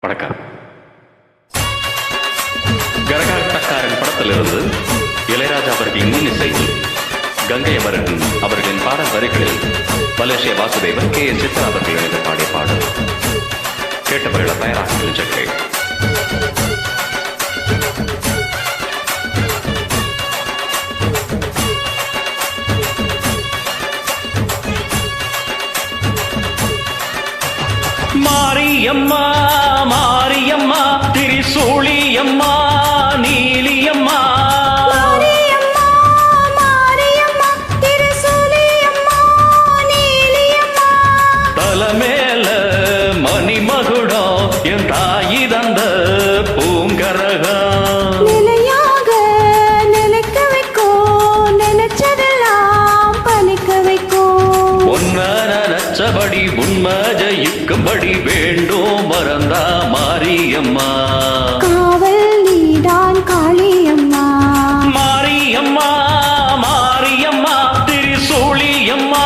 வணக்கம். கரகாட்டக்காரன் படத்திலிருந்து இளையராஜா அவர்களின் இன்னிசையில் கங்கை அமரன் அவர்களின் பாடல் வரிகளில் மலேசிய வாசுதேவன் கே எஸ் சித்ரா அவர்கள் இணைந்து பாடிய பாடல் கேட்டவர்கள் தயாராக நினைச்சேன். மாரியம்மா மாரியம்மா திரிசூலியம்மா நீலியம்மா தலமேல மணிமகுடம் என் தாயி தந்த பூங்கரகம் நிலையாக நிலைக்க வைக்கும் நினைச்சதெல்லாம் பலிக்க வைக்கும் உன்ன நினைச்சபடி உண்மை ஜெயிக்கும்படி வேண்டும் மறந்தா மாரியம்மா காவல் நீதான் காளியம்மா மாரியம்மா மாரியம்மா திரிசூலியம்மா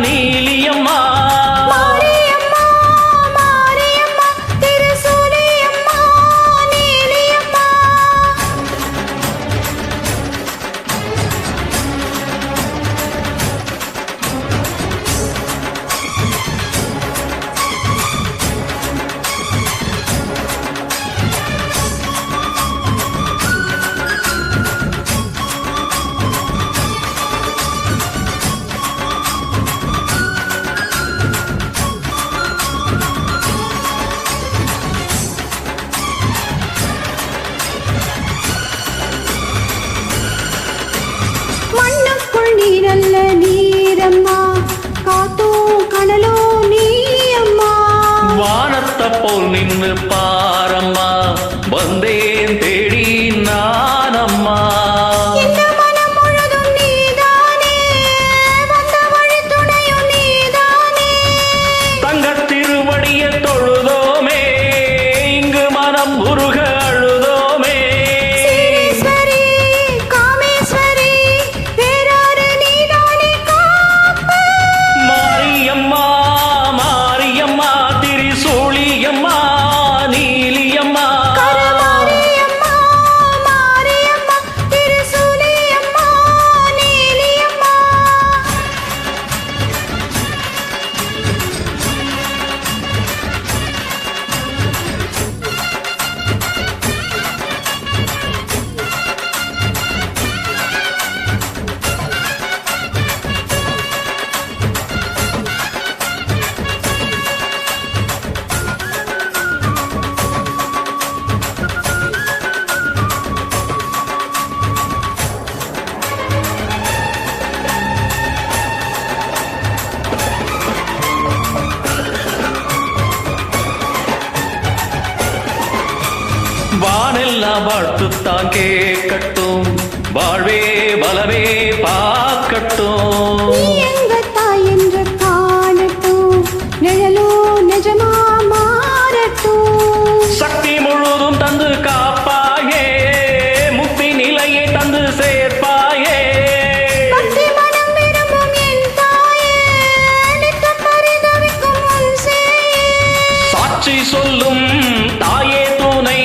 நீலியம்மா மாரியம்மா மாரியம்மா திரிசூலியம்மா நீலியம்மா மண்ணுக்குள் நீரல்ல நீரம்மா காத்தோ கனலோ நீ அம்மா வானத்தை போல் நின்று பாரம்மா வந்தேன் தேடி நானம்மா இந்த மனம் முழுதும் நீதானே வந்த வழி துணையும் நீதானே தங்கத் திருவடியை தொழுதோமே இங்கு மனம் உருக அழுதோமே சீரீஸ்வரி காமேஸ்வரி வேறாறு நீதானே காப்பு மாரியம்மா மாரியம்மா திரிசூலியம்மா நீலியம்மா கருமாரியம்மா மாரியம்மா திரிசூலியம்மா நீலியம்மா வானெல்லாம் வாழ்த்துத்தான் கேட்கட்டும் வாழ்வே பலவே பார்க்கட்டும் நீ எங்க தாய் என்று காணட்டும் நிழலோ நிஜமா மாறட்டும் சக்தி முழுதும் தந்து காப்பாயே முக்தி நிலையை தந்து சேர்ப்பாயே பக்தி மனம் விரும்பும் என் தாயே நித்தம் பரிதவிக்கும் உன் சேயே சாட்சி சொல்லும் தாயே துணை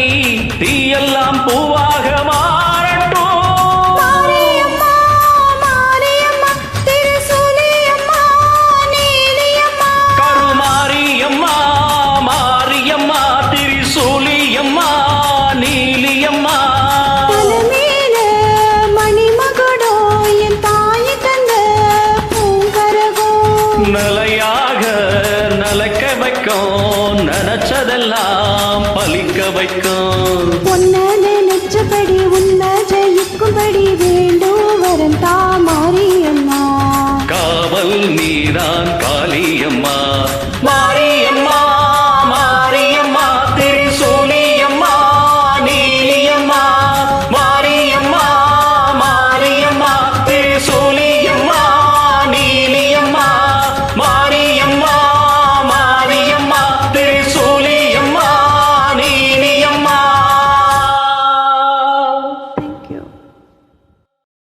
தீயெல்லாம் பூவாக மாறட்டும் மாரியம்மா மாரியம்மா திரிசூலியம்மா நீலியம்மா கருமாரியம்மா மாரியம்மா திரிசூலியம்மா நீலியம்மா தலமேல மணிமகுடோ என் தாய் தந்த பூங்கரகோ நிலையாக நிலைக்க வைக்கும் நினைச்சதெல்லாம் பலிக்க வைக்கும் பொன்ன நினைச்சபடி உன்னை ஜெயிக்கும்படி வேண்டும் வரம் தா மாரியம்மா காவல் நீதான் காளியம்மா